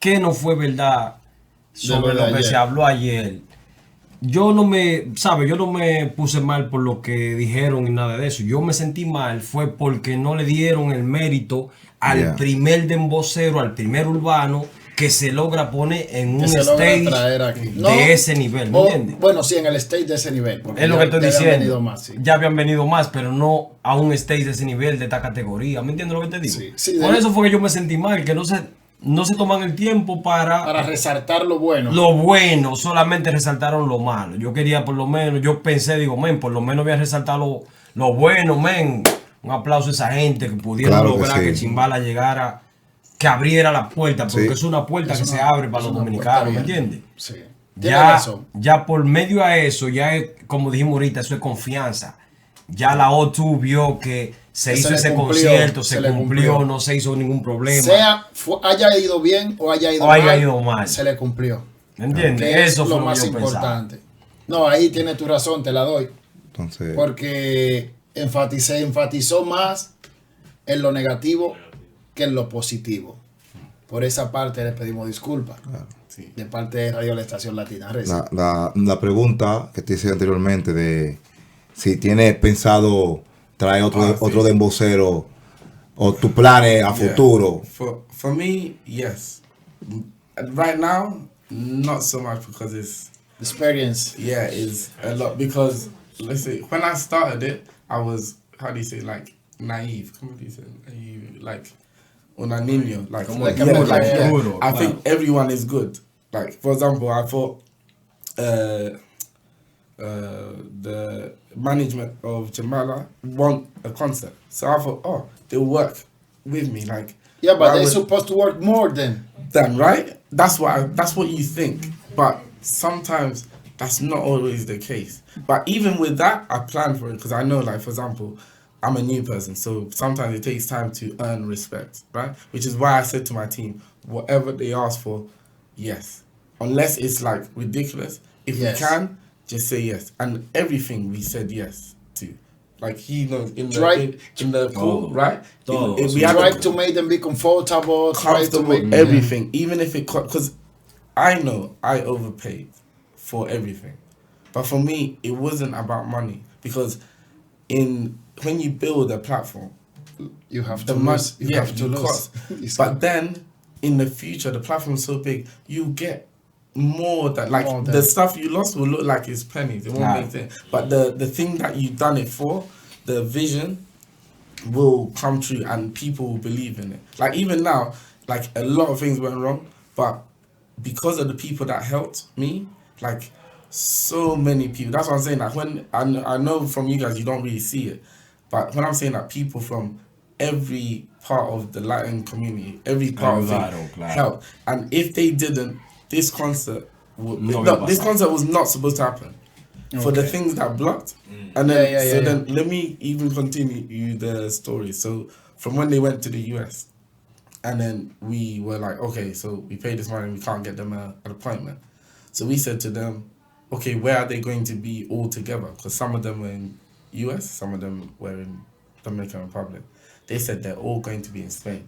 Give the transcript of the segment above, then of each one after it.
¿qué no fue verdad sobre lo que se habló ayer? Yo no me, ¿sabes? Yo no me puse mal por lo que dijeron y nada de eso. Yo me sentí mal fue porque no le dieron el mérito al primer dembocero, al primer urbano que se logra poner en un stage de ese nivel, ¿me entiendes? Bueno, sí, en el stage de ese nivel. Es lo que estoy diciendo. Ya habían venido más, pero no a un stage de ese nivel, de esta categoría. ¿Me entiendes lo que te digo? Sí, por eso fue que yo me sentí mal, que no se toman el tiempo para resaltar lo bueno. Lo bueno, solamente resaltaron lo malo. Yo quería por lo menos, yo pensé, digo, men, por lo menos voy a resaltar lo bueno, men. Un aplauso a esa gente que pudieron lograr que Chimbala llegara, que abriera la puerta, porque es una puerta que se abre para los dominicanos, ¿me entiendes? Sí. Ya por medio a eso, ya es, como dijimos ahorita, eso es confianza. Ya la O2 vio que se hizo ese concierto, se cumplió, no se hizo ningún problema. Haya ido bien o haya ido mal, se le cumplió. ¿Me entiendes? Eso es lo más importante. No, ahí tienes tu razón, te la doy. Entonces, porque se enfatizó más en lo negativo que en lo positivo. Por esa parte les pedimos disculpas. Claro. Sí. De parte de Radio Laestacionlatina. La pregunta que te hice anteriormente de si tienes pensado traer otro dembocero o tus planes a futuro. For me, yes. Right now, not so much because it's experience. Yeah, it's a lot because let's say when I started it, I was, how do you say, like naive. Como do you say naive? Like una niño. I think everyone is good. Like for example, I thought the management of Chimbala want a concert, so I thought, oh, they'll work with me. Like yeah, but they're supposed to work more than right. That's what you think, but sometimes that's not always the case. But even with that, I plan for it because I know, like for example, I'm a new person, so sometimes it takes time to earn respect, right? Which is why I said to my team, whatever they ask for, yes, unless it's like ridiculous. If we can, just say yes. And everything we said yes to. Like he knows in the call, right? We tried to make them be comfortable everything, even if it, because I know I overpaid for everything, but for me it wasn't about money because when you build a platform, you have to lose. You have to lose. But then in the future, the platform's so big, you get more than the stuff you lost will look like it's pennies. It won't make sense. But the thing that you've done it for, the vision will come true and people will believe in it. Like even now, like a lot of things went wrong, but because of the people that helped me, like so many people. That's what I'm saying. Like when I know from you guys, you don't really see it, but when I'm saying that people from every part of the Latin community, every part of it helped, and if they didn't, this concert was not supposed to happen for the things that blocked. And then then let me even continue the story. So from when they went to the US, and then we were like, okay, so we paid this money, we can't get them an appointment. So we said to them, okay, where are they going to be all together? Because some of them were in US, some of them were in Dominican Republic. They said they're all going to be in Spain.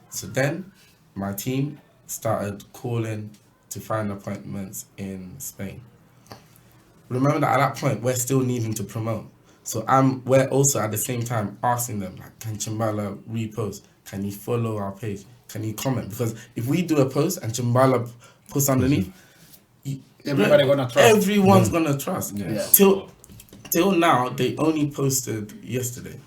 So then my team started calling to find appointments in Spain. Remember that at that point, we're still needing to promote. So we're also at the same time asking them, like, can Chimbala repost? Can you follow our page? Can you comment? Because if we do a post and Chimbala puts underneath, everyone's gonna trust. Yeah. Till now, they only posted yesterday.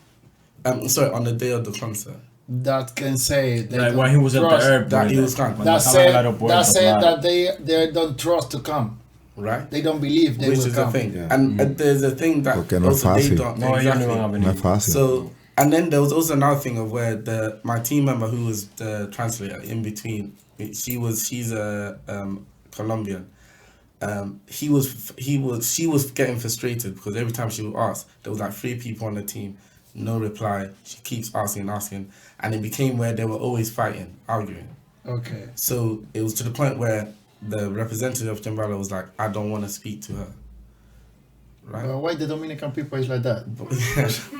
On the day of the concert. That can say like when he was at the airport. That he was coming. That said that they don't trust to come. Right. They don't believe they will come. Which is the thing. Yeah. And there's a thing that also they don't. Exactly. So and then there was also another thing of where my team member who was the translator in between, she's a Colombian. She was getting frustrated because every time she would ask, there was like 3 people on the team, no reply. She keeps asking, and it became where they were always fighting, arguing. Okay. So it was to the point where the representative of Chimbala was like, I don't want to speak to her. Right? Why the Dominican people is like that?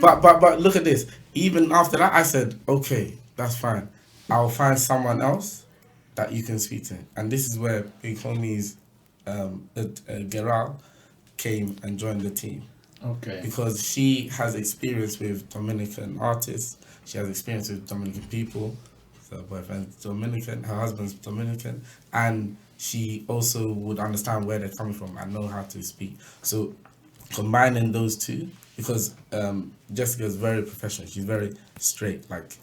but look at this. Even after that, I said, okay, that's fine. I'll find someone else that you can speak to. And this is where big homies Geral came and joined the team. Okay. Because she has experience with Dominican artists, she has experience with Dominican people. Her boyfriend's Dominican, her husband's Dominican, and she also would understand where they're coming from and know how to speak. So combining those two, because Jessica's very professional, she's very straight, like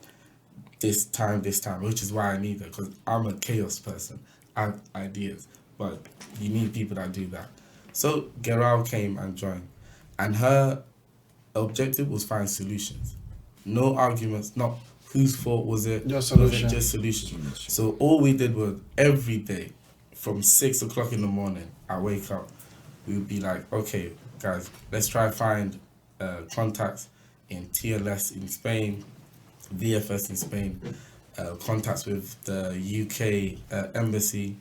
this time, which is why I need her, because I'm a chaos person. I have ideas, but you need people that do that. So Geral came and joined, and her objective was find solutions. No arguments, not whose fault was it? Just solution. Was it just solution. So all we did was every day from 6 o'clock in the morning, I wake up, we would be like, okay, guys, let's try to find contacts in TLS in Spain, VFS in Spain, contacts with the UK embassy,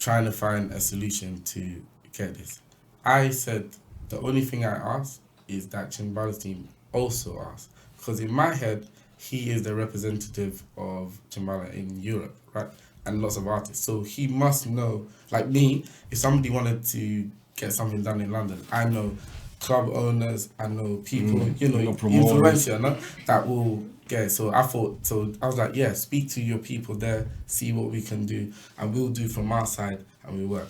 trying to find a solution to get this. I said the only thing I asked is that Chimbala's team also asked, because in my head, he is the representative of Chimbala in Europe, right? And lots of artists. So he must know, like me, if somebody wanted to get something done in London, I know club owners, I know people, influencer, no? That will get it. So I was like, yeah, speak to your people there, see what we can do, and we'll do from our side, and we work.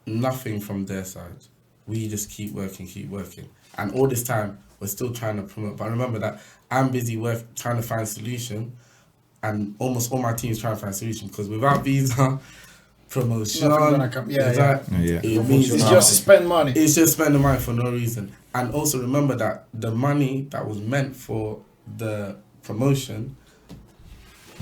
Nothing from their side. We just keep working. And all this time, we're still trying to promote. But remember that I'm busy trying to find solution, and almost all my team's trying to find solution, because without visa, promotion, it means it's just to spend money. It's just spending money for no reason. And also remember that the money that was meant for the promotion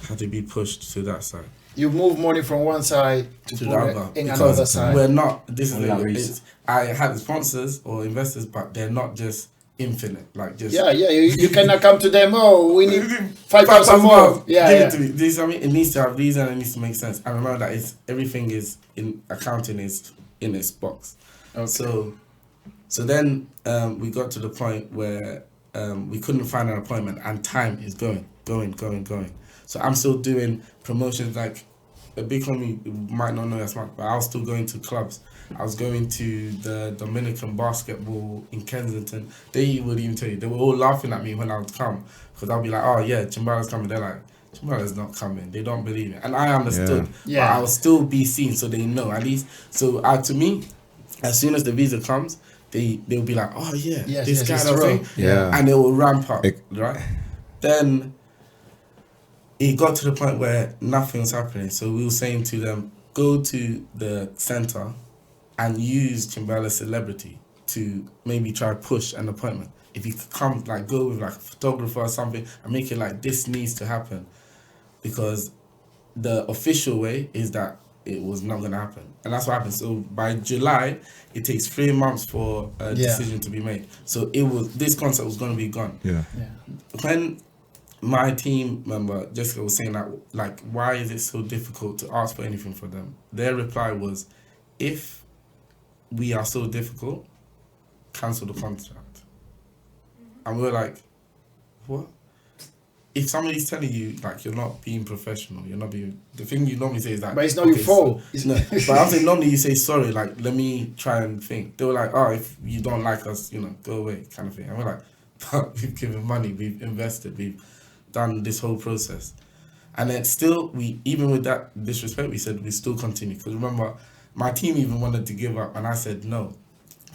had to be pushed to that side. You move money from one side to the put other, it in another side. We're not. This is I had sponsors or investors, but they're not just infinite. Like just you cannot come to them. Oh, we need 5,000 more. Give it to me. This, I mean, it needs to have reason. It needs to make sense. And remember that everything is in accounting is in its box. Okay. So then we got to the point where we couldn't find an appointment, and time is going. So I'm still doing promotions. Like a big homie might not know that much, but I was still going to clubs. I was going to the Dominican basketball in Kensington. They would even tell you, they were all laughing at me when I would come, because I'll be like, oh yeah, Chimbala's coming. They're like, Chimbala's not coming. They don't believe it. And I understood. But I'll still be seen, so they know at least. So to me, as soon as the visa comes, they'll be like, oh yeah, this guy does thing. Yeah. And they will ramp up, right? Then it got to the point where nothing was happening. So we were saying to them, go to the center and use Chimbala's celebrity to maybe try to push an appointment. If you could come, like go with like a photographer or something and make it like this needs to happen. Because the official way is that it was not going to happen. And that's what happened. So by July, it takes 3 months for a decision to be made. So this concept was going to be gone. Yeah. When my team member, Jessica, was saying that, like, why is it so difficult to ask for anything for them? Their reply was, if we are so difficult, cancel the contract. And we were like, what? If somebody's telling you, like, you're not being professional, you're not being... The thing you normally say is that... But it's not your fault. No, but I'm saying normally you say, sorry, like, let me try and think. They were like, oh, if you don't like us, go away, kind of thing. And we're like, but we've given money, we've invested, we've done this whole process. And then still, even with that disrespect, we said we still continue. Because remember, my team even wanted to give up, and I said, no.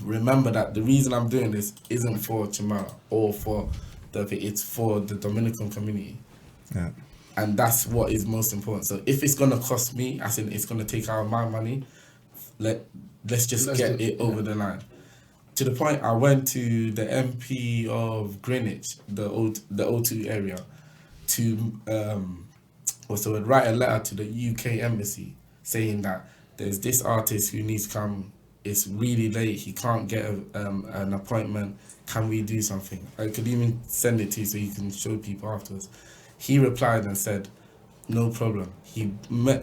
Remember that the reason I'm doing this isn't for Chimbala or for... it's for the Dominican community. Yeah. And that's what is most important. So if it's going to cost me, as in it's going to take out my money, let's get it over the line. To the point, I went to the MP of Greenwich, the O2 area, to write a letter to the UK embassy saying that there's this artist who needs to come. It's really late. He can't get an appointment. Can we do something? I could even send it to you so you can show people afterwards. He replied and said, no problem. He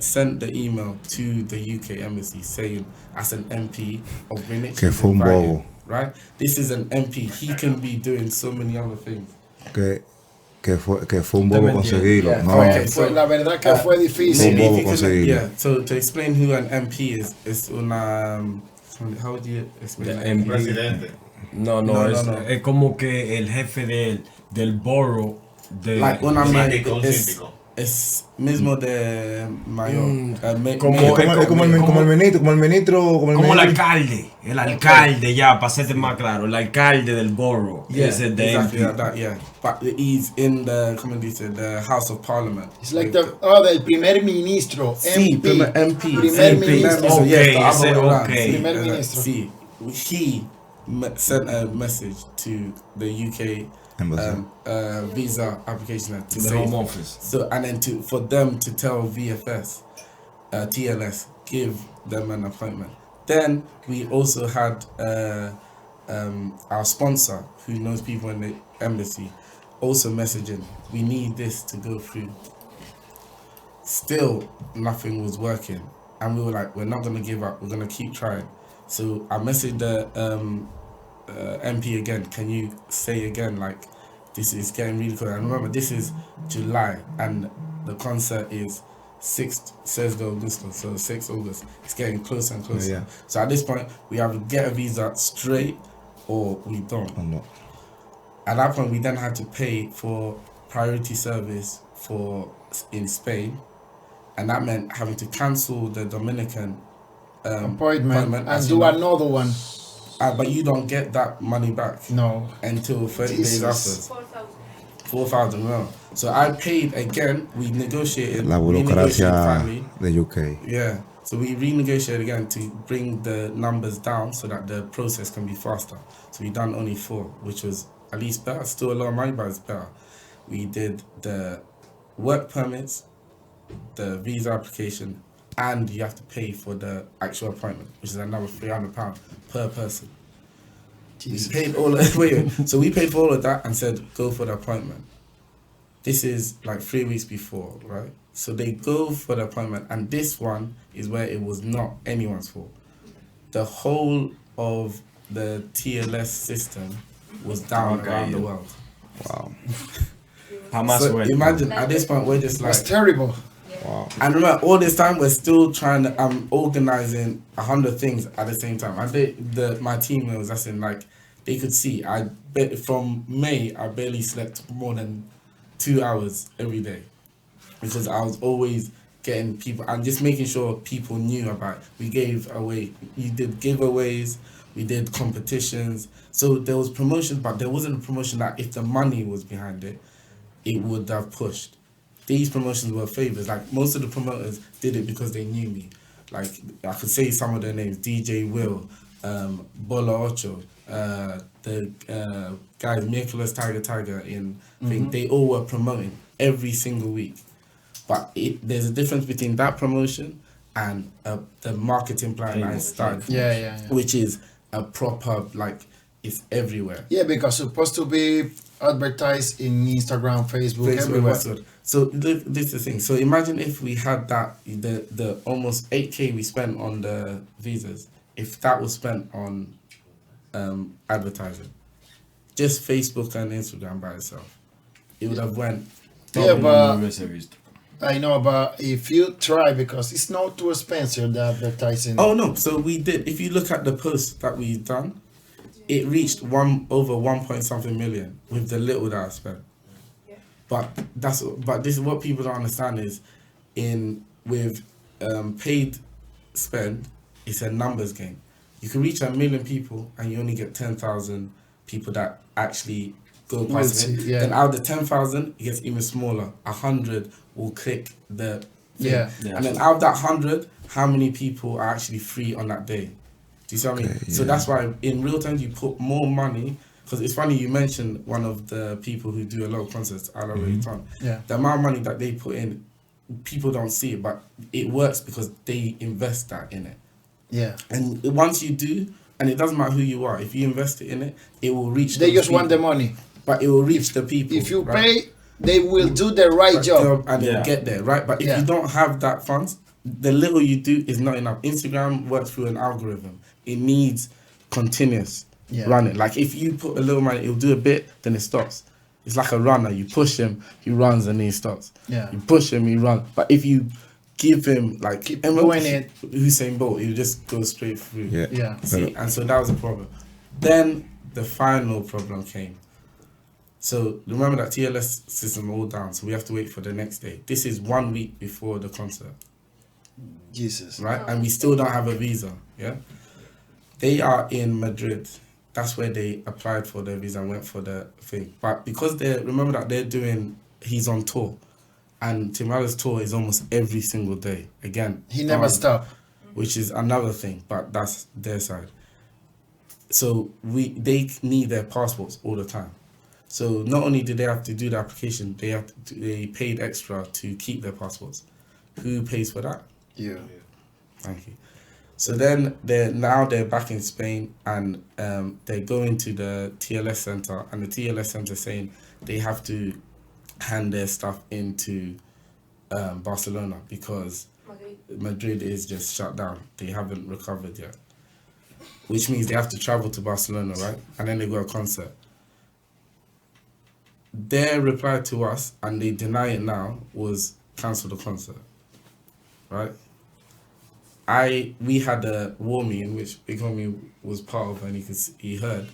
sent the email to the UK embassy saying, as an MP of Greenwich, invited, right? This is an MP. He can be doing so many other things. Okay. que fue un bobo conseguirlo. Yeah, No. okay. La verdad que fue difícil. Bobo conseguirlo. Yeah, so to explain who an MP is, it's una... how would you explain that? MP. Presidente. No, es como que el jefe del borough de... Like una Síndico, un es síndico. es mismo de mayor. como el ministro. Como el alcalde, ya, para hacerte más claro, el alcalde del borough. Yeah, Ese de exactly MP. like that, yeah. But he's in the, como dice, the House of Parliament. It's like del primer ministro, Sí, MP. MP. Primer ministro. Ok, Yes, ese, ok. Primer ministro. Sí, he sent a message to the UK visa application to The say, Home Office. so, and then for them to tell VFS, TLS, give them an appointment. Then we also had our sponsor, who knows people in the embassy, also messaging, we need this to go through. Still, nothing was working. And we were like, we're not going to give up. We're going to keep trying. So I messaged the MP again. Can you say again, like, this is getting really cool. And remember, this is July, and the concert is 6th August, so 6th August. It's getting closer and closer. Yeah. So at this point, we have to get a visa straight, or we don't. Oh, no. At that point, we then had to pay for priority service in Spain, and that meant having to cancel the Dominican Appointment and as do you know. another one. But you don't get that money back No. until 30 Jesus. days after. 4,000, no. So I paid again. We negotiated. La burocracia de UK. Yeah. So we renegotiated again to bring the numbers down so that the process can be faster. So we done only 4, which was at least better. Still a lot of money, but it's better. We did the work permits, the visa application, and you have to pay for the actual appointment, which is another £300 per person. Jesus. We paid all so we paid for all of that and said go for the appointment. This is like 3 weeks before, right? So they go for the appointment, and this one is where it was not anyone's fault. The whole of the TLS system was down around the world. Wow. So imagine at this point we're just That's like, terrible. Wow. and remember all this time we're still trying to organizing 100 things at the same time. And my team was asking, like, they could see from May I barely slept more than 2 hours every day, because I was always getting people and just making sure people knew about it. We did giveaways, we did competitions. So there was promotions, but there wasn't a promotion that if the money was behind it, it would have pushed. These promotions were favors. Like most of the promoters did it because they knew me. Like I could say some of their names: DJ Will, Bola Ocho, the guys Nicholas Tiger in thing. They all were promoting every single week. But there's a difference between that promotion and the marketing plan I started. Yeah. Which is a proper, like, it's everywhere. Yeah, because it's supposed to be advertised in Instagram, Facebook, everywhere. So this is the thing. So imagine if we had that, the almost 8K we spent on the visas, if that was spent on advertising, just Facebook and Instagram by itself, it would have went. Yeah, but I know, but if you try, because it's not too expensive, the advertising. Oh no! So we did. If you look at the posts that we've done, it reached over 1 point something million with the little that I spent. But this is what people don't understand is, with paid spend, it's a numbers game. You can reach 1 million people and you only get 10,000 people that actually go past it. Yeah. Then out of the 10,000, it gets even smaller. 100 will click the thing. Yeah. And then out of that 100, how many people are actually free on that day? Do you see what I mean? Okay, So yeah. that's why in real time you put more money. Because it's funny you mentioned one of the people who do a lot of concerts, Ala Rayton. Yeah. The amount of money that they put in, people don't see it, but it works because they invest that in it. Yeah. And once you do, and it doesn't matter who you are, if you invest it in it, it will reach. They those just want the people. money. But it will reach the people. If you right? pay, they will do the right job. And they'll get there, right? But if Yeah. you don't have that funds, the little you do is not enough. Instagram works through an algorithm. It needs continuous running. Like if you put a little money, it'll do a bit, then it stops. It's like a runner. You push him, he runs, and then he stops. Yeah. You push him, he runs. But if you give him like Keep doing it. Usain Bolt, he'll just go straight through. Yeah. Yeah. See, and so that was a problem. Then the final problem came. So remember that TLS system all down, so we have to wait for the next day. This is 1 week before the concert, Jesus. right? And we still don't have a visa. Yeah, they are in Madrid. That's where they applied for their visa and went for the thing. But because he's on tour, and Chimbala's tour is almost every single day. Again, He never stopped. which is another thing, but that's their side. So they need their passports all the time. So not only did they have to do the application, they paid extra to keep their passports. Who pays for that? You. Thank you. So then they're back in Spain, and they're going to the TLS center, and the TLS center saying they have to hand their stuff into Barcelona because Madrid is just shut down. They haven't recovered yet, which means they have to travel to Barcelona, right? And then they go to a concert. Their reply to us, and they deny it now, was cancel the concert, right? We had a war meeting, which Big Homie was part of, and he heard.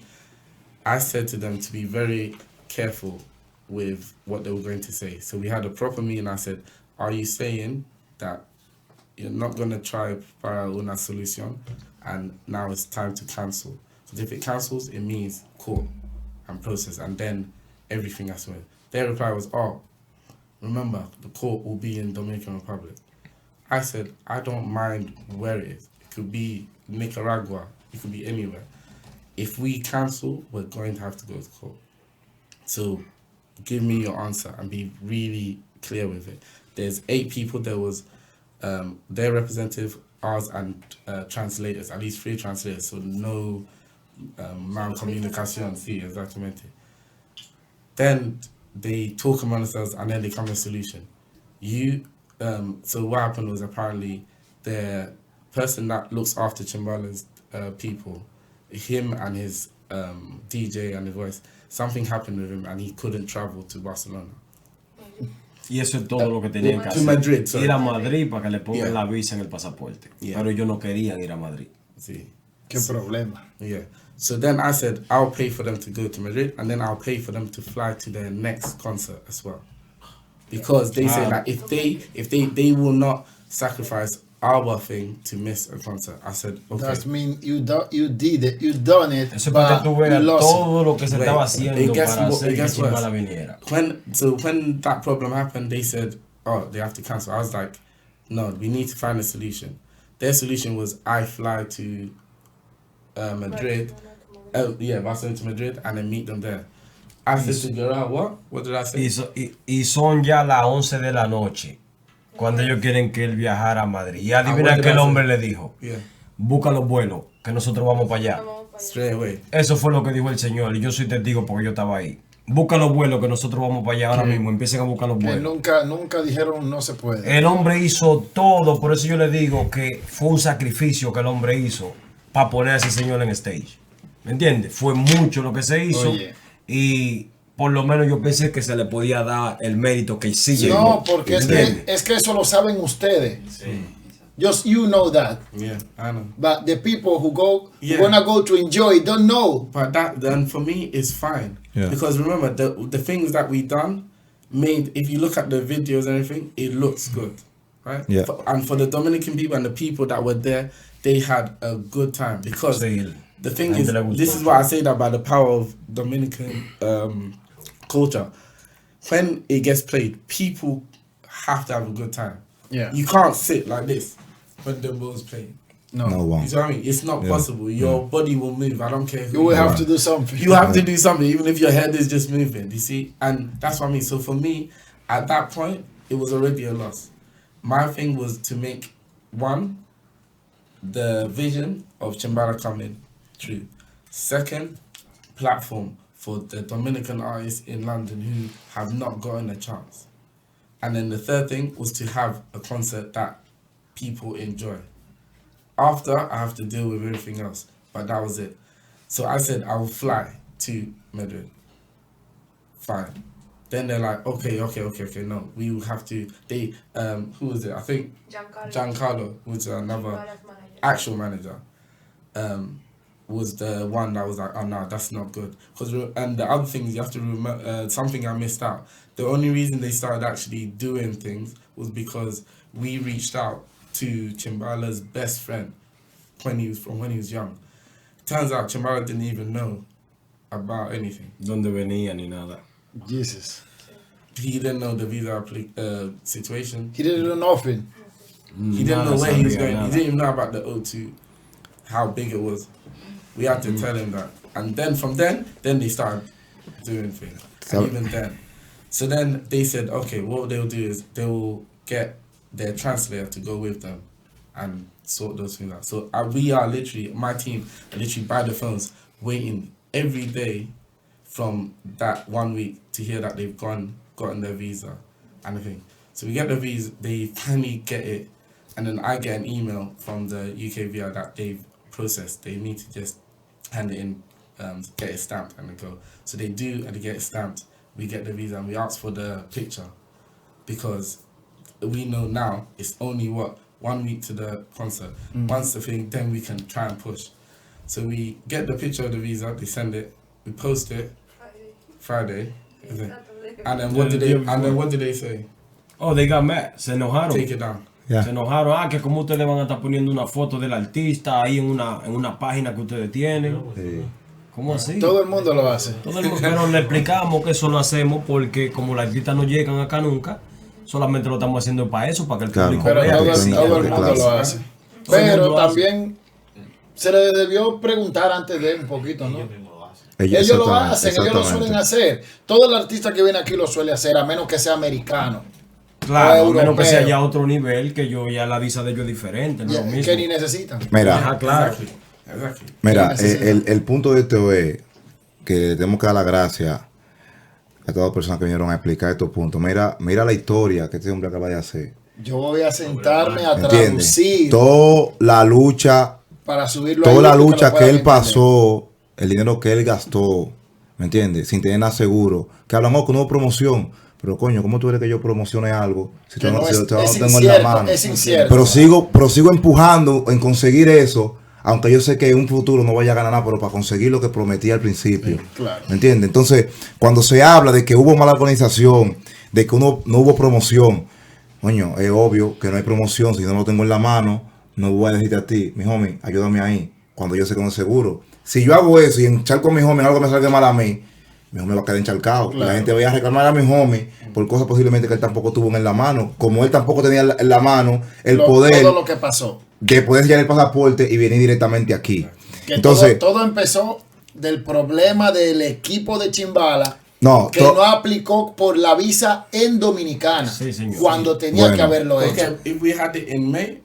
I said to them to be very careful with what they were going to say. So we had a proper meeting. I said, are you saying that you're not going to try para una solución, and now it's time to cancel? Because if it cancels, it means court and process, and then everything has to win. Their reply was, remember, the court will be in Dominican Republic. I said, I don't mind where it is. It could be Nicaragua. It could be anywhere. If we cancel, we're going to have to go to court. So give me your answer and be really clear with it. There's 8 people. There was their representative, ours, and translators, at least 3 translators. So no malcomunicación, sí, exactamente. Then they talk among themselves, and then they come to a solution. So what happened was, apparently the person that looks after Chimbala's people, him and his DJ and his voice, something happened with him and he couldn't travel to Barcelona. Y eso es todo lo que tenían que hacer. Madrid, sorry. Ir a Madrid para que le pongan la visa en el pasaporte. Yeah. Pero ellos no querían ir a Madrid. See? Qué problema. Yeah. So then I said, I'll pay for them to go to Madrid, and then I'll pay for them to fly to their next concert as well. Because they say that if they will not sacrifice our thing to miss a concert. I said, okay. That means you did it, you done it, Eso para que tú veas todo lo que se estaba haciendo para hacer que Chimbala viniera. When that problem happened, they said, they have to cancel. I was like, no, we need to find a solution. Their solution was I fly to Madrid. Barcelona to Madrid, and then meet them there. I said to Gerard, what? What did I say? Y son ya las 11 de la noche cuando ellos quieren que él viajara a Madrid. Y adivina que el hombre le dijo, busca los vuelos, que nosotros vamos para allá. Straight away. Eso fue lo que dijo el señor, y yo soy testigo porque yo estaba ahí. Busca los vuelos, que nosotros vamos para allá ahora mismo. Empiecen a buscar los vuelos. Nunca dijeron no se puede. El hombre hizo todo, por eso yo le digo que fue un sacrificio que el hombre hizo para poner a ese señor en stage. ¿Me entiendes? Fue mucho lo que se hizo. Oye. Y por lo menos yo pensé que se le podía dar el mérito que sí llegó. No, porque es que eso lo saben ustedes. Sí. Just you know that. Yeah, I know. But the people who wanna go to enjoy don't know. But that then for me is fine. Yeah. Because remember the things that we done made, if you look at the videos and everything, it looks good. Right? Yeah. And for the Dominican people and the people that were there, they had a good time. Because the thing is, this is why I say that by the power of Dominican culture. When it gets played, people have to have a good time. Yeah. You can't sit like this when the ball's playing. No one. You know what I mean? It's not possible. Your body will move. I don't care who You will have to do something. You have to do something, even if your head is just moving. You see? And that's what I mean. So for me, at that point, it was already a loss. My thing was to make, one, the vision of Chimbala coming true. Second, platform for the Dominican artists in London who have not gotten a chance. And then the third thing was to have a concert that people enjoy. After, I have to deal with everything else. But that was it. So I said I will fly to Madrid. Fine. Then they're like, okay, no, we will have to. They, who was it? I think Giancarlo was another actual manager. Was the one that was like, oh no, that's not good. And the other thing is, you have to remember something I missed out. The only reason they started actually doing things was because we reached out to Chimbala's best friend when he was young. Turns out Chimbala didn't even know about anything. Donde venía ni nada. Jesus. He didn't know the visa situation. He didn't know nothing. He didn't know where he was going. He didn't even know about the O2, how big it was. We had to tell him that. And then from then they started doing things. And even then. So then they said, okay, what they'll do is they will get their translator to go with them and sort those things out. So we are literally, my team are literally by the phones waiting every day from that 1 week to hear that they've gotten their visa and everything. So we get the visa, they finally get it, and then I get an email from the UK visa that they've processed. They need to just hand it in, get it stamped and then go. So they do, and they get it stamped. We get the visa and we ask for the picture because we know now it's only 1 week to the concert. Once the thing, then we can try and push. So we get the picture of the visa, they send it, we post it Friday. And then what did they say? Oh, they got mad. Se enojaron. Take it down. Yeah. Se enojaron. Que como ustedes van a estar poniendo una foto del artista ahí en una página que ustedes tienen. Sí. ¿Cómo así? Todo el mundo lo hace. Pero le explicamos que eso lo hacemos porque como los artistas no llegan acá nunca, solamente lo estamos haciendo para eso, para que el público Pero vea. todo el mundo lo hace. Pero también se le debió preguntar antes de un poquito, ¿no? Ellos lo hacen, ellos lo suelen hacer. Todo el artista que viene aquí lo suele hacer, a menos que sea americano. Claro, a menos que sea ya otro nivel, que yo ya la visa de ellos es diferente, no es lo mismo. Que ni necesitan. Mira, claro. Mira, el punto de esto es que tenemos que dar las gracias a todas las personas que vinieron a explicar estos puntos. Mira la historia que este hombre acaba de hacer. Yo voy a sentarme a ¿Entiendes? traducir Toda la lucha, para subirlo toda ahí, la que lucha lo que puedan él entender. pasó, el dinero que él gastó, ¿me entiendes? Sin tener nada seguro. Que hablamos con una promoción. Pero coño, ¿cómo tú quieres que yo promocione algo si Que tú no, no si es- te lo es tengo en la incierto, mano? es incierto. Pero sigo empujando en conseguir eso, aunque yo sé que en un futuro no vaya a ganar nada, pero para conseguir lo que prometí al principio. Claro. ¿Me entiendes? Entonces, cuando se habla de que hubo mala organización, de que no hubo promoción, coño, es obvio que no hay promoción. Si yo no lo tengo en la mano, no voy a decirte a ti, mi homie, ayúdame ahí, cuando yo sé que no es seguro. Si yo hago eso y encharco a mi homie, algo me salga mal a mí, mi homie va a quedar encharcado. Claro. La gente va a reclamar a mi homie por cosas posiblemente que él tampoco tuvo en la mano. Como él tampoco tenía en la mano el poder Todo lo que pasó. de poder sellar el pasaporte y venir directamente aquí. Que Entonces, todo empezó del problema del equipo de Chimbala, no, que no aplicó por la visa en Dominicana, Sí, señor. cuando tenía Bueno. que haberlo hecho. Okay, if we had it in May,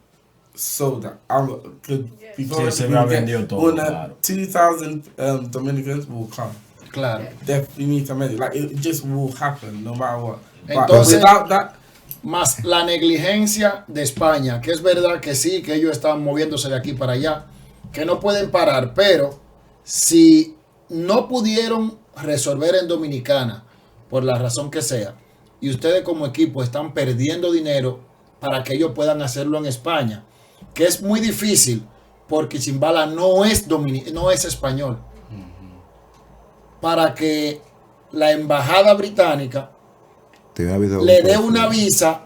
so that before Sí, se we había get vendido todo, more claro. than 2,000 Dominicans will come. Claro. You need to make it. Like it just will happen no matter what. But Entonces- without that, Más la negligencia de España, que es verdad que sí, que ellos están moviéndose de aquí para allá, que no pueden parar, pero si no pudieron resolver en Dominicana, por la razón que sea, y ustedes como equipo están perdiendo dinero para que ellos puedan hacerlo en España, que es muy difícil, porque Chimbala no es español. Para que la embajada británica le dé una visa,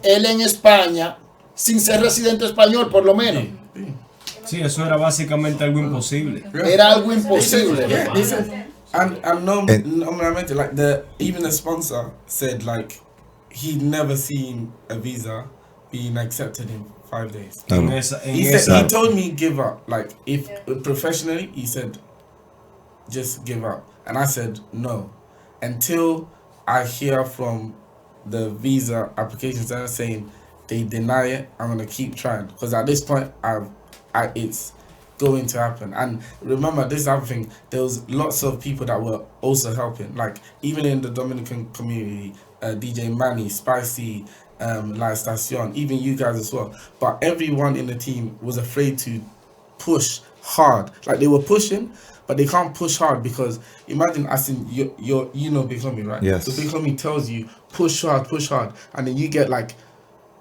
él en España, sin ser residente español, por lo menos. Sí, eso era básicamente algo imposible. Era algo imposible. yeah, they said, and no, I meant it, like even the sponsor said like he'd never seen a visa being accepted in 5 days. En esa, He told me give up. Like if professionally, he said just give up, and I said no until I hear from the visa application center saying they deny it. I'm gonna keep trying because at this point, it's going to happen. And remember, this other thing, there was lots of people that were also helping. Like even in the Dominican community, DJ Manny, Spicy, Laestacion, even you guys as well. But everyone in the team was afraid to push hard. Like they were pushing, but they can't push hard because imagine as in you know Big Homie, right? Yes. So Big Homie tells you push hard, and then you get like,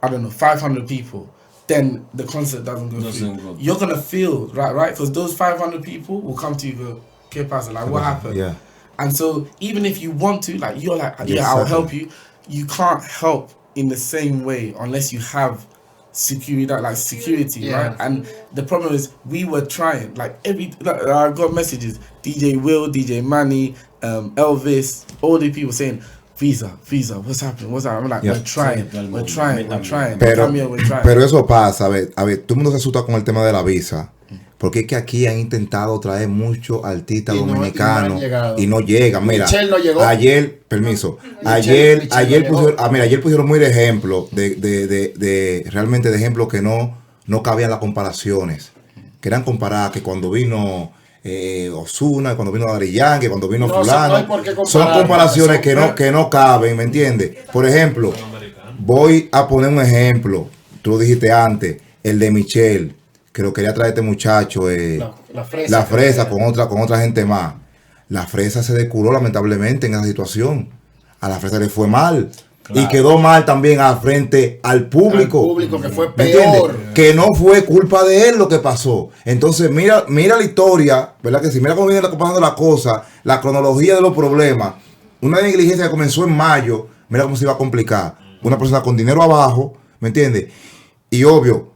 I don't know, 500 people. Then the concert doesn't go through. You're gonna feel right? Because those 500 people will come to you and go, "Okay, Pastor, like what happened?" Yeah. And so even if you want to, like you're like, yeah, I'll help you. You can't help in the same way unless you have security, right? And the problem is we were trying, like I got messages, DJ Will, DJ Manny, Elvis, all the people saying, Visa, what's happening? I'm like, we're trying. Pero eso pasa, a ver, todo el mundo se asusta con el tema de la visa. Porque es que aquí han intentado traer muchos artistas dominicanos y no llegan. Mira, no llegó. Ayer pusieron muy de ejemplo, realmente de ejemplo que no cabían las comparaciones. Que eran comparadas que cuando vino Ozuna, cuando vino Daddy Yankee, cuando vino fulano. Son comparaciones que no caben, ¿me entiendes? Por ejemplo, voy a poner un ejemplo. Tú lo dijiste antes, el de Michelle. Que lo quería traer este muchacho, la fresa con otra gente más. La fresa se descuró lamentablemente en esa situación. A la fresa le fue mal. Claro. Y quedó mal también frente al público. Al público, que fue peor. Que no fue culpa de él lo que pasó. Entonces mira la historia, ¿verdad que sí? Mira cómo viene pasando la cosa, la cronología de los problemas. Una negligencia que comenzó en mayo, mira cómo se iba a complicar. Una persona con dinero abajo, ¿me entiendes? Y obvio,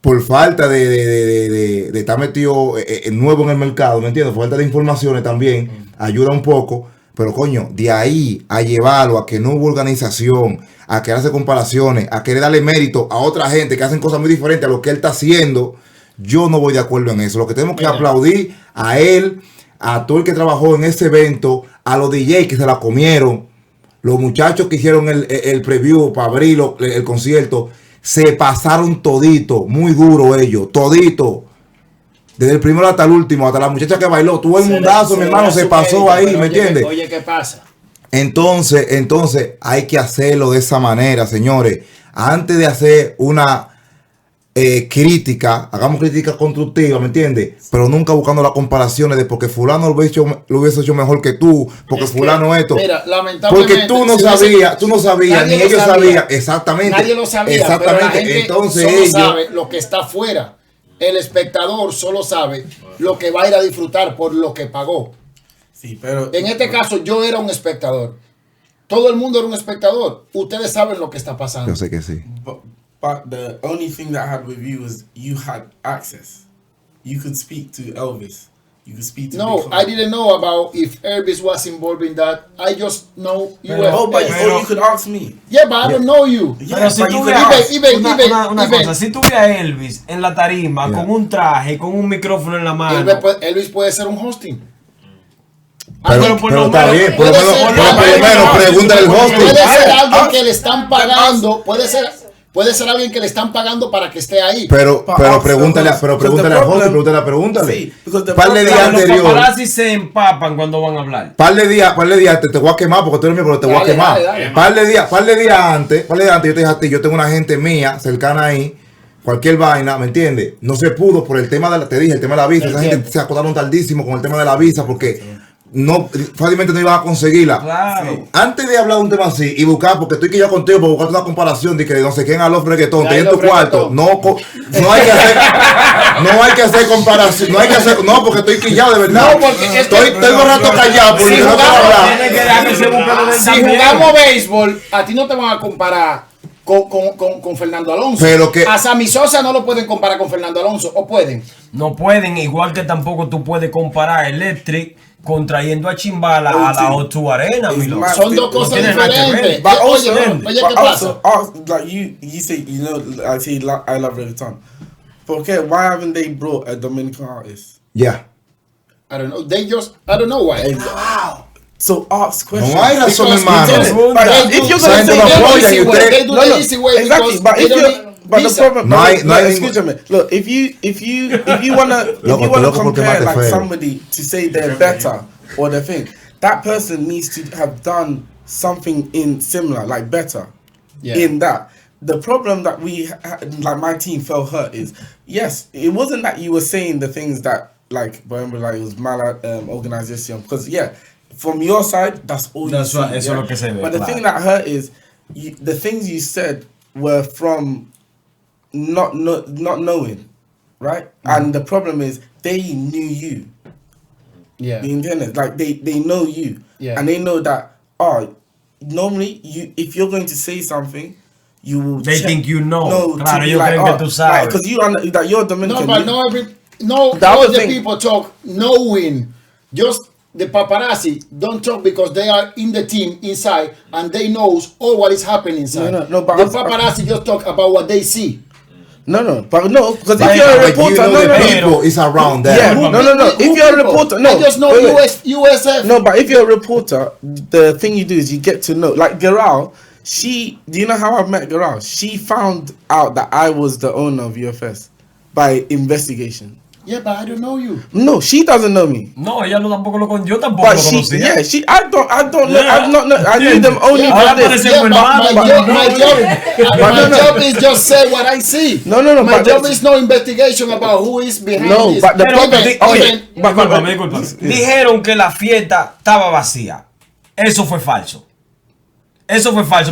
por falta de estar metido nuevo en el mercado, ¿me entiendes? Falta de informaciones también, ayuda un poco, pero coño, de ahí a llevarlo a que no hubo organización, a que hace comparaciones, a querer darle mérito a otra gente que hacen cosas muy diferentes a lo que él está haciendo, yo no voy de acuerdo en eso. Lo que tenemos que aplaudir a él, a todo el que trabajó en ese evento, a los DJ que se la comieron, los muchachos que hicieron el preview para abrir el concierto. Se pasaron todito, muy duro ellos, todito. Desde el primero hasta el último, hasta la muchacha que bailó, tuvo el mundazo, mi hermano, se pasó ahí, ¿me entiendes? Oye, ¿qué pasa? Entonces hay que hacerlo de esa manera, señores. Antes de hacer una crítica, hagamos crítica constructiva, ¿me entiendes? Pero nunca buscando las comparaciones de porque fulano lo hubiese hecho mejor que tú, porque fulano esto. Mira, lamentablemente, porque tú no sabías, ni ellos sabían. Exactamente. Nadie lo sabía, exactamente. Pero la gente entonces solo ellos sabe lo que está afuera. El espectador solo sabe lo que va a ir a disfrutar por lo que pagó. Sí, pero en este caso yo era un espectador. Todo el mundo era un espectador. Ustedes saben lo que está pasando. Yo sé que sí. But the only thing that I had with you was you had access. You could speak to Elvis. You could speak to No, I didn't know about if Elvis was involved in that. I just know you were. Oh, but you could ask me. Yeah, but I don't know you. Pero si tú veas una cosa, si tú veas a Elvis en la tarima con un traje, con un micrófono en la mano. Elvis puede ser un hosting. Pero está bien, por lo menos pregúntale el hosting. Puede ser alguien que le están pagando, puede ser alguien que le están pagando para que esté ahí. Pero pregúntale al hosting, pregúntale. Sí, par de días anterior. Los paparazzi se empapan cuando van a hablar. Par de días te voy a quemar porque tú eres mío, pero te voy a quemar. Par de días antes, yo te dije a ti, yo tengo una gente mía cercana ahí. Cualquier vaina, ¿me entiendes? No se pudo por el tema el tema de la visa. Esa gente se acodaron tardísimo con el tema de la visa porque no, fácilmente no iban a conseguirla. Claro. Sí. Antes de hablar de un tema así y buscar, porque estoy quillado contigo para buscar una comparación de que no sé quién a los reggaetón, te en tu cuarto. No hay que hacer comparación. No, porque estoy quillado de verdad. No, porque estoy un rato callado porque no puedo hablar. Si jugamos béisbol, a ti no te van a comparar con Fernando Alonso. Pero que a Sammy Sosa no lo pueden comparar con Fernando Alonso, ¿o pueden? No pueden, igual que tampoco tú puedes comparar Electric contrayendo a Chimbala a la O2 Arena. Son dos cosas diferentes. But also, oye, ¿qué pasa? Like you say, I say I love reggaeton. Okay, why haven't they brought a Dominican artist? Yeah. I don't know. I don't know why. Wow. So ask questions. No hay razón, hermano. If you're going to say they do the easy way, exactly. But the problem, excuse me. Look, if you wanna compare like somebody to say they're better or the thing, that person needs to have done something in similar, like better, in that. The problem that like my team felt hurt is, yes, it wasn't that you were saying the things that like, but remember, like, it was mala organization. Because, yeah, from your side, that's all you see. Right, eso lo que se ve, but the thing that hurt is, the things you said were from not knowing, right? And the problem is, they knew you. Yeah. The internet, like, they know you. Yeah. And they know that, normally, if you're going to say something, you will think you know. No, claro, ellos creen que tú sabes. Because that you're Dominican. No, but all the people talk knowing. Just the paparazzi don't talk because they are in the team inside and they knows all what is happening inside. No, but the paparazzi just talk about what they see. Because if you're a reporter, the people is around there. Yeah, no. If you're a reporter, I just know USF. No, but if you're a reporter, the thing you do is you get to know. Like Geral, do you know how I met Geral? She found out that I was the owner of UFS by investigation. Yeah, but I don't know you. No, she doesn't know me. No, ella no tampoco lo con yo tampoco But lo conocía. I don't know. I'm not. I knew them only for this. My job is just say what I see. No. My job is no investigation about who is behind this. But the Dijeron que la fiesta estaba vacía. Eso fue falso.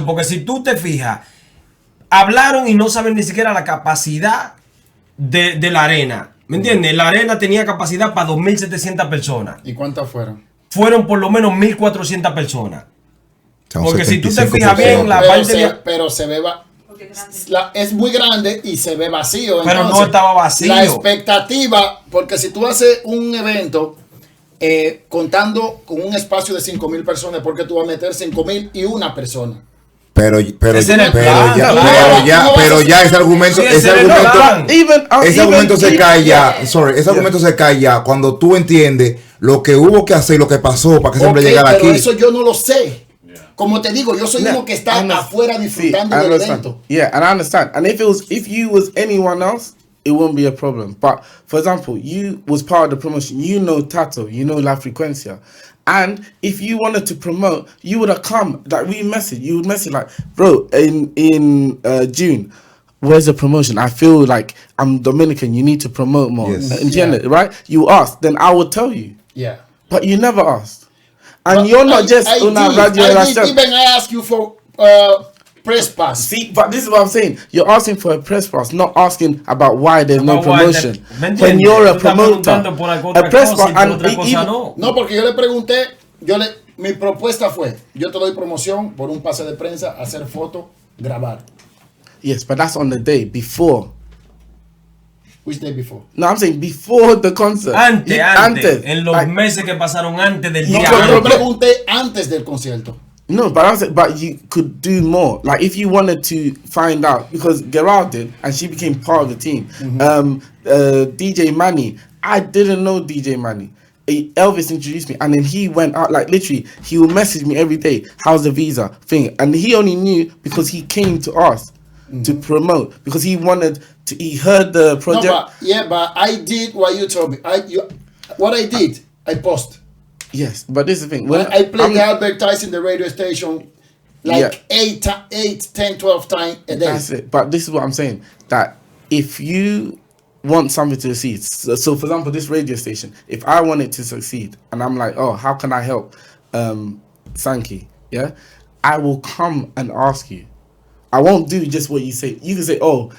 Porque si tú te fijas, hablaron y no saben ni siquiera la capacidad de la arena. ¿Me entiendes? La arena tenía capacidad para 2.700 personas. ¿Y cuántas fueron? Fueron por lo menos 1.400 personas. Porque si tú te 75%. fijas bien, la parte pero se ve es muy grande y se ve vacío. Pero entonces, no estaba vacío. La expectativa, porque si tú haces un evento contando con un espacio de 5.000 personas, porque tú vas a meter 5.001 personas. Pero ya ese argumento se cae ya. Ese argumento se cae ya cuando tú entiendes lo que hubo que hacer y lo que pasó para que ese hombre llegara aquí. Pero eso yo no lo sé. Como te digo, yo soy uno que está afuera disfrutando del evento. Yeah, and I understand. And if you was anyone else, it won't be a problem. But for example, you was part of the promotion. You know Tato, you know La Frecuencia. And if you wanted to promote, you would have come. Like you would message like, bro, in June, where's the promotion? I feel like I'm Dominican. You need to promote more. Yes. Right? You asked, then I would tell you. Yeah. But you never asked. And you're not just una radio. Even I ask you for press pass. See, but this is what I'm saying. You're asking for a press pass, not asking about why there's no promotion. When you're a promoter, a press pass, No, porque yo le pregunté, mi propuesta fue, yo te doy promoción por un pase de prensa, hacer foto, grabar. Yes, but that's on the day before. Which day before? No, I'm saying before the concert. Antes. En los meses que pasaron antes del día. No, yo pregunté antes del concierto. No, but you could do more. Like if you wanted to find out, because Gerard did, and she became part of the team. DJ Manny, I didn't know DJ Manny. Elvis introduced me, and then he went out. Like literally, he would message me every day. How's the visa thing? And he only knew because he came to us to promote, because he wanted to. He heard the project. No, but I did what you told me. What I did, I post. Yes, but this is the thing. I played the advertising the radio station like 8, 10, 12 times a day. That's it. But this is what I'm saying. That if you want something to succeed, so for example, this radio station, if I want it to succeed, and I'm like, oh, how can I help Sanky? Yeah, I will come and ask you. I won't do just what you say. You can say, oh,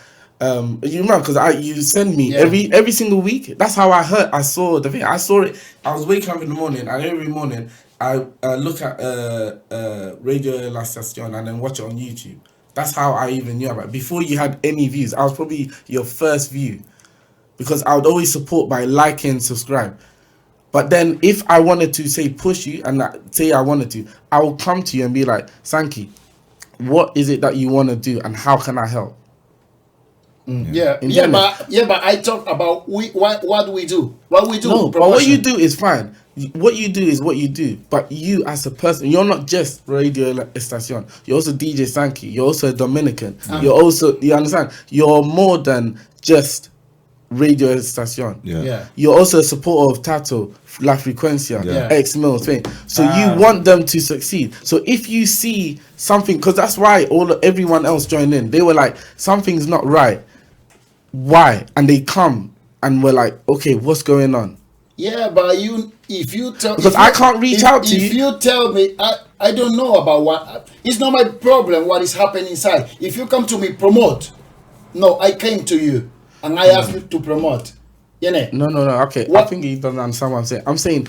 you remember, because you send me every single week. That's how I saw the thing. I saw it. I was waking up in the morning, and every morning I look at Radio Laestacion and then watch it on YouTube. That's how I even knew about it. Before you had any views, I was probably your first view, because I would always support by liking, subscribe. But then if I wanted to say push you and say I wanted to, I will come to you and be like, Sanky, what is it that you want to do and how can I help? But I talk about what we do. What we do. No, but what you do is fine. What you do is what you do. But you as a person, you're not just Radio Estacion. You're also DJ Sanky. You're also a Dominican. You're also, you understand? You're more than just Radio Estacion. Yeah. You're also a supporter of Tato, La Frecuencia, X-Mil thing. So you want them to succeed. So if you see something, because that's why everyone else joined in. They were like, something's not right. Why? And they come and we're like, okay, what's going on? Yeah, but if you tell, because I can't reach out to you. If you tell me, I don't know about what. It's not my problem what is happening inside. If you come to me promote, no, I came to you and I asked you to promote. No. Okay, what? I think he doesn't understand what I'm saying. I'm saying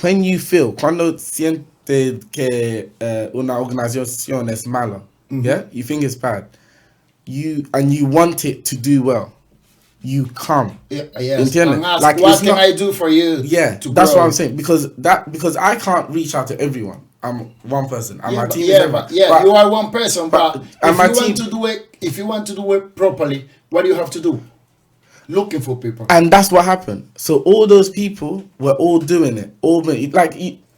when you feel cuando siente que una organización es mala, yeah, you think it's bad, you want it to do well. You come. Yes. And ask, like, what can I do for you? Yeah, that's what I'm saying. Because I can't reach out to everyone. I'm one person. And my team is everyone. But you are one person. But if you want to do it properly, what do you have to do? Looking for people. And that's what happened. So all those people were all doing it.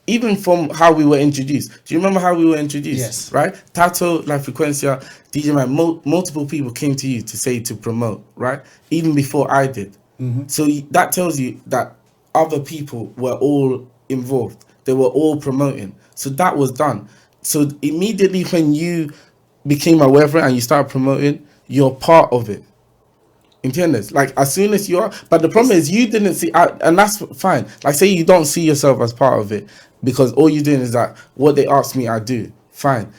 Even from how we were introduced. Do you remember how we were introduced? Yes. Right? Tato, La Frecuencia, DJ Man, multiple people came to you to promote, right? Even before I did. So that tells you that other people were all involved. They were all promoting. So that was done. So immediately when you became aware of it and you started promoting, you're part of it. Entiendes? Like as soon as you are, but the problem is you didn't see, and that's fine. Like say you don't see yourself as part of it because all you're doing is that what they ask me, I do. Fine.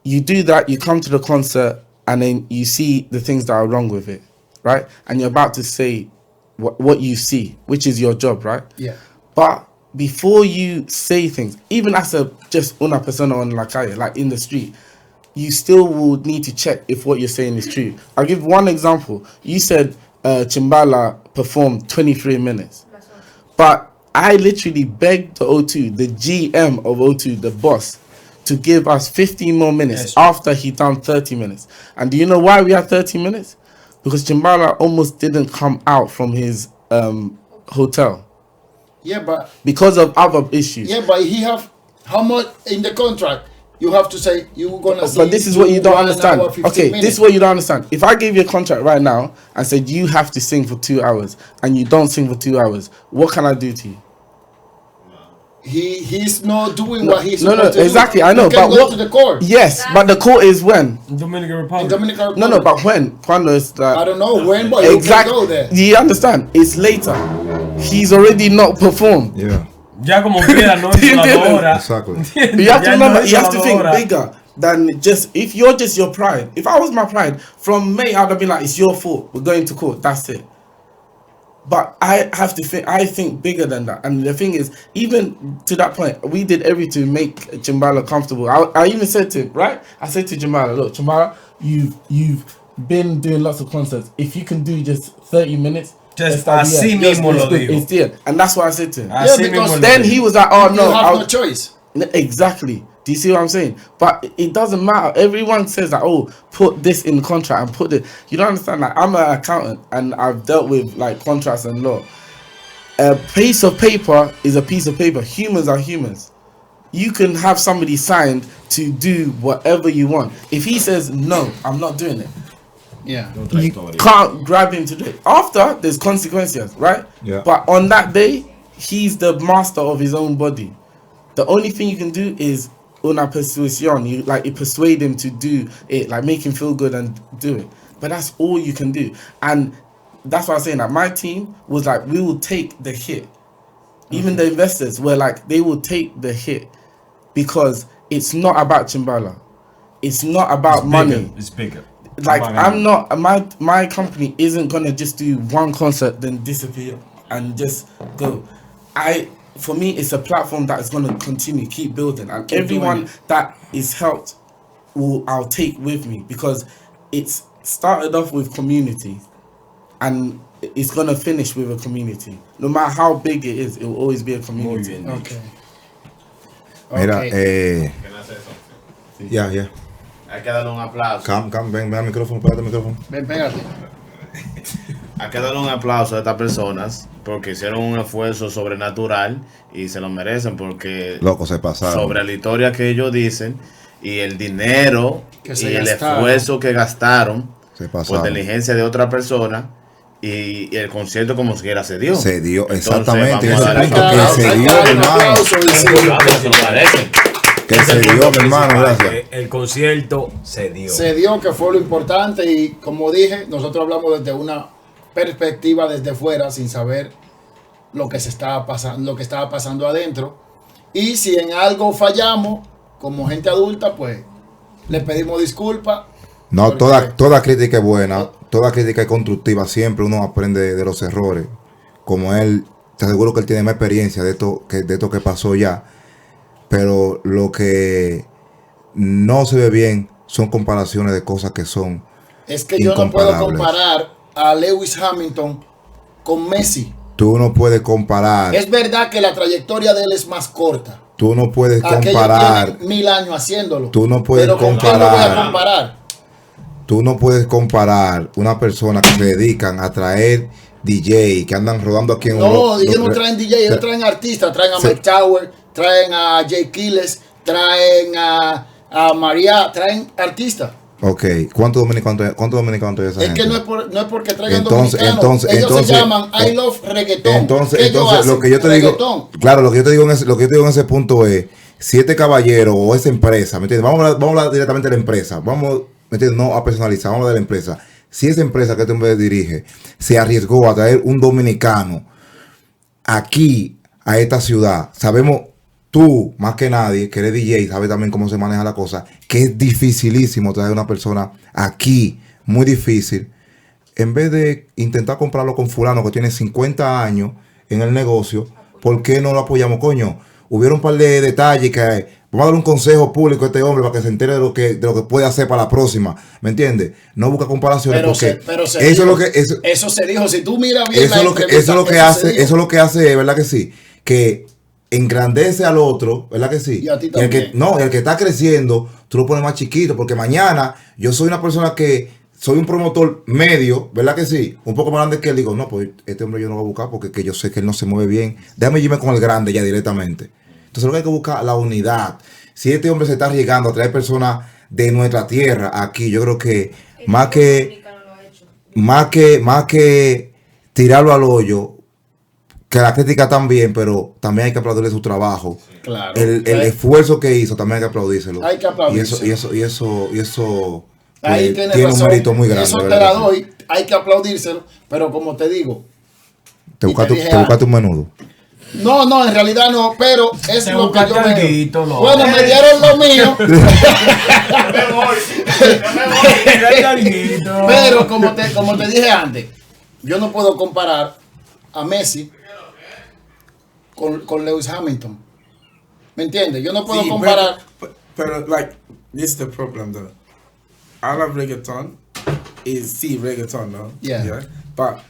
You do that, you come to the concert, and then you see the things that are wrong with it, right? And you're about to say what you see, which is your job, right? Yeah. But before you say things, even as just una persona on la calle, like in the street, you still will need to check if what you're saying is true. I'll give one example. You said Chimbala performed 23 minutes. But I literally begged the O2, the GM of O2, the boss, to give us 15 more minutes after he done 30 minutes. And do you know why we had 30 minutes? Because Chimbala almost didn't come out from his hotel. Yeah, but... because of other issues. Yeah, but he have... How much in the contract? You have to say you're gonna. But this is what you don't understand. Okay, this is what you don't understand. If I gave you a contract right now and said you have to sing for 2 hours and you don't sing for 2 hours, what can I do to you? He's not doing what he's supposed to do. Exactly. I know, you but go to the court. Yes, but the court is when Dominican Republic. No, but when? Cuando is that? I don't know when, but exactly. You can go there. Do you understand? It's later. He's already not performed. Yeah. Ya como quiera, no hizo la hora. Exactly. You have to remember, you have to think bigger than just, if you're just your pride. If I was my pride, from May, I'd have been like, it's your fault. We're going to court. That's it. But I have to think, I think bigger than that. And the thing is, even to that point, we did everything to make Chimbala comfortable. I even said to him, right? I said to Chimbala, look, Chimbala, you've been doing lots of concerts. If you can do just 30 minutes, just así mismo lo digo. It's there. And that's what I said to him. Yeah, because then he was like, oh no. You have no choice. Exactly. Do you see what I'm saying? But it doesn't matter. Everyone says that, oh, put this in contract and put it. You don't understand. Like, I'm an accountant and I've dealt with like contracts and law. A piece of paper is a piece of paper. Humans are humans. You can have somebody signed to do whatever you want. If he says, no, I'm not doing it. Yeah. You can't grab him to do it. After, there's consequences, right? Yeah. But on that day, he's the master of his own body. The only thing you can do is una persuasión. You persuade him to do it, like make him feel good and do it. But that's all you can do. And that's why I'm saying that my team was like, we will take the hit. Even the investors were like, they will take the hit because it's not about Chimbala. It's not about money. It's bigger. Like I'm not, my company isn't gonna just do one concert then disappear and just go. For me, it's a platform that is gonna continue, keep building, and everyone that is helped I'll take with me because it's started off with community and it's gonna finish with a community. No matter how big it is, it will always be a community. Okay. Mira, Can I say something? yeah. Hay que darle un aplauso. Ven al micrófono, pégate el micrófono. Ven, pégate. Hay que darle un aplauso a estas personas porque hicieron un esfuerzo sobrenatural y se lo merecen porque loco se pasaron sobre la historia que ellos dicen y el dinero que y el esfuerzo que gastaron por inteligencia de otra persona y el concierto como siquiera se dio. Se dio, entonces, exactamente. Vamos a darle Que se dio, hermano. Se lo merecen. Que se dio, mi hermano, gracias. El concierto se dio. Se dio, que fue lo importante y como dije, nosotros hablamos desde una perspectiva desde fuera sin saber lo que estaba pasando adentro. Y si en algo fallamos, como gente adulta, pues le pedimos disculpas. No, toda crítica es buena, toda crítica es constructiva, siempre uno aprende de los errores. Como él, te aseguro que él tiene más experiencia de esto que pasó ya. Pero lo que no se ve bien son comparaciones de cosas que son es que yo no puedo comparar a Lewis Hamilton con Messi. Tú no puedes comparar. Es verdad que la trayectoria de él es más corta. Tú no puedes comparar. Tienen 1000 años haciéndolo. Tú no puedes comparar. ¿Con quién lo voy a comparar? Tú no puedes comparar una persona que se dedican a traer DJ, que andan rodando aquí en No, ellos no traen DJ, ellos traen artistas. Traen a Mike Tower, traen a Jay Quiles, traen a María, traen artistas. Ok, ¿cuántos dominicanos trae esa gente? Es que no es porque traigan dominicanos. Ellos se llaman I Love Reggaeton. Entonces lo que yo te digo, claro, lo que yo te digo en ese punto es, si este caballero o esa empresa, ¿me entiendes? Vamos a hablar directamente de la empresa. Vamos, ¿me entiendes? No a personalizar, vamos a hablar de la empresa. Si esa empresa que este hombre dirige se arriesgó a traer un dominicano aquí a esta ciudad, sabemos, tú, más que nadie, que eres DJ, sabes también cómo se maneja la cosa, que es dificilísimo traer una persona aquí, muy difícil. En vez de intentar comprarlo con fulano que tiene 50 años en el negocio, ¿por qué no lo apoyamos, coño? Hubieron un par de detalles que vamos a dar un consejo público a este hombre para que se entere de lo que puede hacer para la próxima, ¿me entiendes? No busca comparaciones eso se dijo, si tú miras bien eso es lo que hace, ¿verdad que sí? Que engrandece al otro, ¿verdad que sí? Y a ti también. El que está creciendo, tú lo pones más chiquito, porque mañana yo soy una persona que soy un promotor medio, ¿verdad que sí? Un poco más grande que él, digo, no, pues este hombre yo no lo voy a buscar porque que yo sé que él no se mueve bien. Déjame irme con el grande ya directamente. Entonces lo que hay que buscar la unidad. Si este hombre se está arriesgando a traer personas de nuestra tierra aquí, yo creo que más que tirarlo al hoyo, que la crítica también, pero también hay que aplaudirle su trabajo. Claro. El esfuerzo que hizo también hay que aplaudírselo. Hay que aplaudírselo. Y eso ahí tiene razón. Un mérito muy grande. Eso te la doy, hay que aplaudírselo, pero como te digo. Te buscaste un menudo. No, en realidad no, pero es te lo que yo veo. Bueno, me dieron lo mío. Pero como te dije antes, yo no puedo comparar a Messi con Lewis Hamilton. ¿Me entiendes? Yo no puedo comparar. Pero, like, this is the problem, though. I love reggaeton. Reggaeton, no? Yeah. But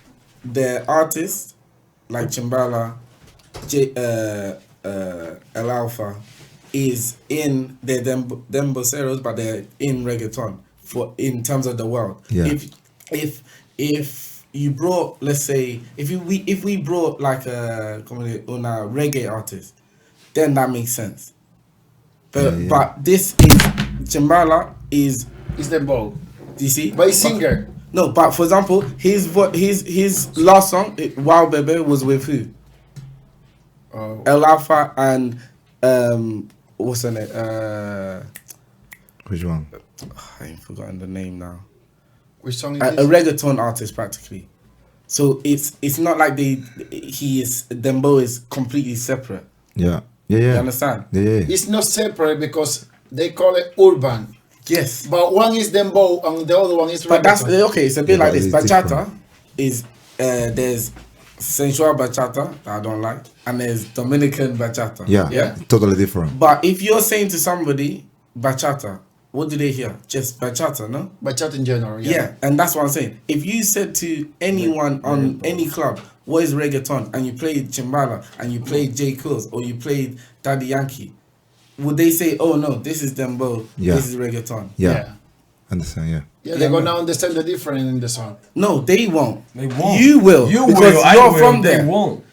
the artists, like Chimbala, El Alpha, is in the Demboceros, but they're in reggaeton in terms of the world. Yeah. If you brought, let's say, if we brought like a reggae artist, then that makes sense. But this is Chimbala is dembow. You see, but he's singer. No, but for example, his last song, Wow Baby, was with who? El Alpha and what's her name? Which one? I ain't forgotten the name now. Which song is a reggaeton artist practically. So it's not like Dembo is completely separate. Yeah. You understand? Yeah. It's not separate because they call it urban. Yes. But one is dembow and the other one is reggaeton. But that's okay. It's a bit like this. Bachata is there's sensual bachata that I don't like, and there's Dominican bachata. Yeah. Totally different. But if you're saying to somebody bachata, what do they hear? Just bachata, no? Bachata in general, yeah. And that's what I'm saying. If you said to anyone on any club, what is reggaeton? And you played Chimbala, and you played J. Coles, or you played Daddy Yankee, would they say, oh no, this is dembow, this is reggaeton? Yeah. Understand, Yeah, they're going to understand the difference in the song. No, they won't. They won't. You will. Because you're from there. They won't.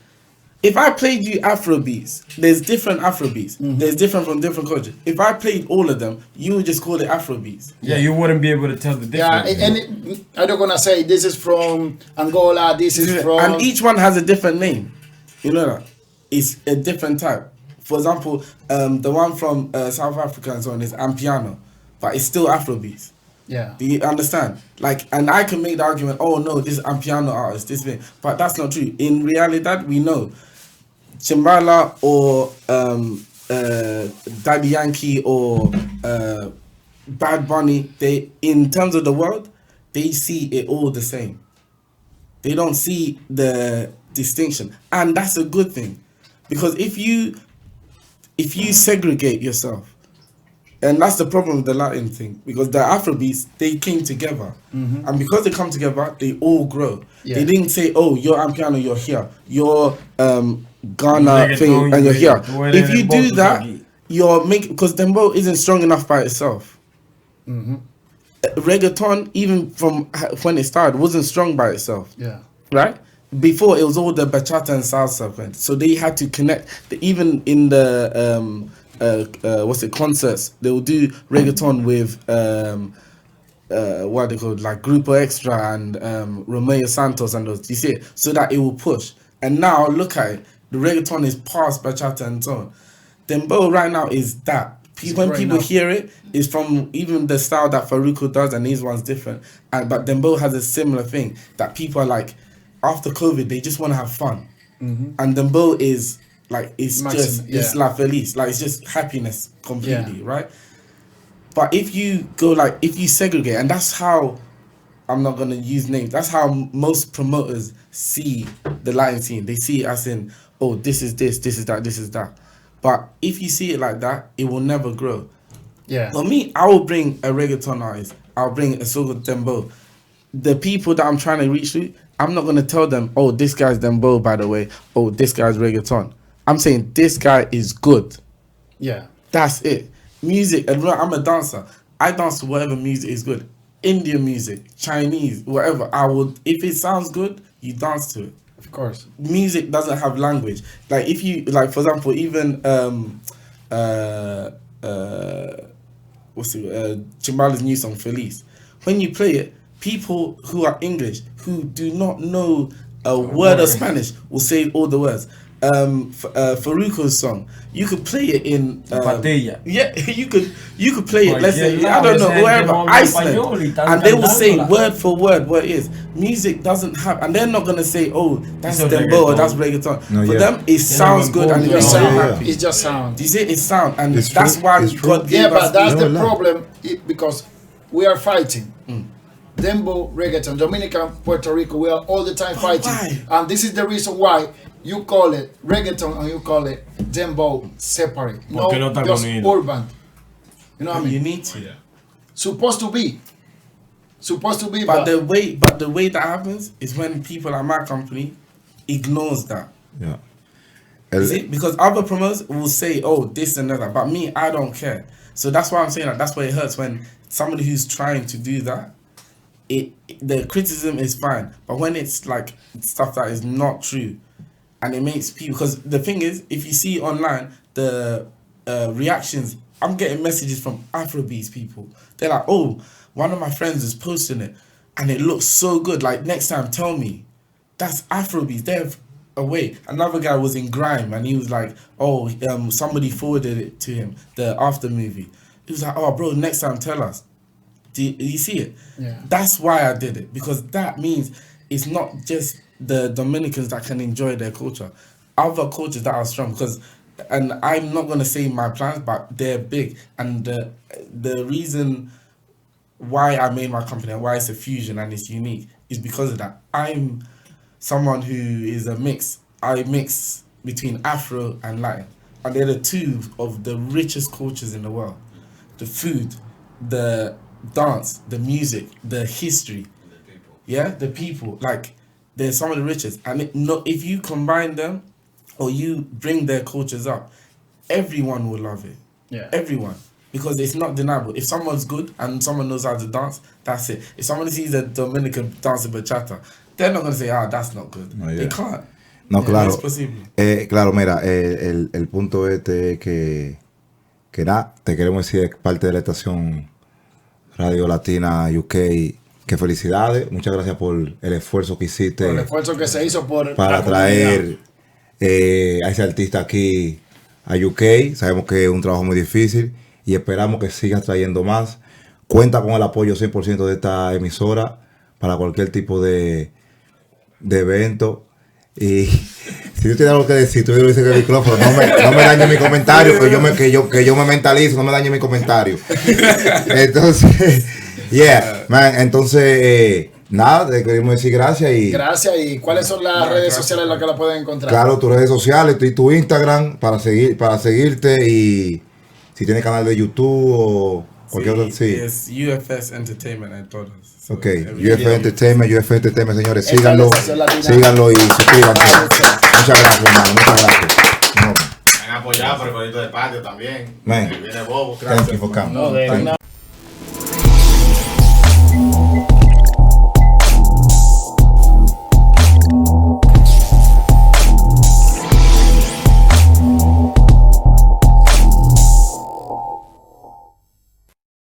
If I played you Afrobeats, there's different Afrobeats. Mm-hmm. There's different from different cultures. If I played all of them, you would just call it Afrobeats. Yeah, you wouldn't be able to tell the difference. Yeah, and I'm not going to say this is from Angola, this is from... And each one has a different name. You know that? It's a different type. For example, the one from South Africa and so on is Ampiano, but it's still Afrobeats. Yeah. Do you understand? Like, and I can make the argument, oh no, this I'm piano artist, this thing, but that's not true. In reality, we know Chimbala or Daddy Yankee or Bad Bunny, they, in terms of the world, they see it all the same. They don't see the distinction, and that's a good thing, because if you segregate yourself, and that's the problem with the Latin thing, because the Afrobeats, they came together, and because they come together, they all grow. They didn't say, oh, you're Ampiano, you're here, you're Ghana thing, and you're here. If you do that, you're making, because Dembo isn't strong enough by itself. Reggaeton, even from when it started, wasn't strong by itself. Yeah. Right? Before, it was all the bachata and salsa. So they had to connect. Even in the concerts, they will do reggaeton with what they call, like Grupo Extra and Romeo Santos and those. You see it? So that it will push. And now look at it. The reggaeton is past bachata and so on. Dembo right now is that. When people hear it, it's from even the style that Faruko does, and these ones different. But Dembo has a similar thing that people are like, after COVID, they just want to have fun. And Dembo is like, it's it's La Feliz, like it's just happiness completely, right? But if you go like, if you segregate, and that's how, I'm not going to use names, that's how most promoters see the Latin scene. They see it as in, oh, this is this is that, this is that. But if you see it like that, it will never grow. Yeah. For me, I will bring a reggaeton artist. I'll bring a so-called Dembo. The people that I'm trying to reach to, I'm not going to tell them, oh, this guy's Dembo, by the way. Oh, this guy's reggaeton. I'm saying this guy is good. Yeah. That's it. Music, and I'm a dancer. I dance to whatever music is good. Indian music, Chinese, whatever. I would, if it sounds good, you dance to it. Of course. Music doesn't have language. Like if you, like for example, even Chimbala's new song Feliz. When you play it, people who are English, who do not know a word of Spanish, will say all the words. Faruko's song, you could play it in yeah, you could play it, let's say, I don't know, wherever, Iceland, and they will say word for word what it is. Music doesn't have, and they're not gonna say, oh, that's Dembo or that's reggaeton. No, for them, it sounds good and you sound happy. It just sounds. You see, it sound, and It's that's true. why It's true. God gave Yeah, us. but that's the No, problem, because we are fighting. Dembo, reggaeton, Dominican, Puerto Rico, we are all the time fighting. Why? And this is the reason why you call it reggaeton and you call it Dembo separate. No, just urban. You know what I mean? You need to. Supposed to be, But the way that happens is when people at my company ignores that. Yeah. You see? Because other promoters will say, oh, this and that, but me, I don't care. So that's why I'm saying that. That's why it hurts when somebody who's trying to do that, the criticism is fine, but when it's like stuff that is not true, and it makes people, because the thing is, if you see online the reactions, I'm getting messages from Afrobeats people. They're like, oh, one of my friends is posting it, and it looks so good. Like, next time, tell me. That's Afrobeats. They're away. Another guy was in grime, and he was like, oh, somebody forwarded it to him, the after movie. He was like, oh, bro, next time, tell us. Do you see it? Yeah. That's why I did it, because that means it's not just the Dominicans that can enjoy their culture. Other cultures that are strong, and I'm not going to say my plans, but they're big. And the reason why I made my company and why it's a fusion and it's unique is because of that. I'm someone who is a mix. I mix between Afro and Latin. And they're the two of the richest cultures in the world. The food, the dance, the music, the history, the people, like they're some of the richest. And if you combine them or you bring their cultures up, everyone will love it. Yeah. Everyone. Because it's not deniable. If someone's good and someone knows how to dance, that's it. If someone sees a Dominican dancing bachata, they're not going to say, that's not good. No, yeah. They can't. No, claro. Es posible. Claro, mira, el punto este es que nada, te queremos decir, es parte de la estación Radio Latina UK, que felicidades, muchas gracias por el esfuerzo que hiciste. Por el esfuerzo que se hizo para traer a ese artista aquí a UK. Sabemos que es un trabajo muy difícil y esperamos que sigas trayendo más. cuenta con el apoyo 100% de esta emisora para cualquier tipo de evento. Y si yo tengo algo que decir, tú lo dices en el micrófono, no me dañe mi comentario, que yo me mentalizo, no me dañe mi comentario. Entonces, entonces, nada, te queremos decir gracias y... Gracias, y ¿cuáles son las redes sociales en las que la pueden encontrar? Claro, tus redes sociales, tu Instagram para seguirte, y si tienes canal de YouTube o cualquier otro, sí. Es UFS Entertainment en todos. Ok, UFS Entertainment, señores, síganlo y suscríbanse. Muchas gracias, hermano, muchas gracias. Van a apoyar por el proyecto de patio también. Man. Viene bobo. Thank you for coming. No, de nada.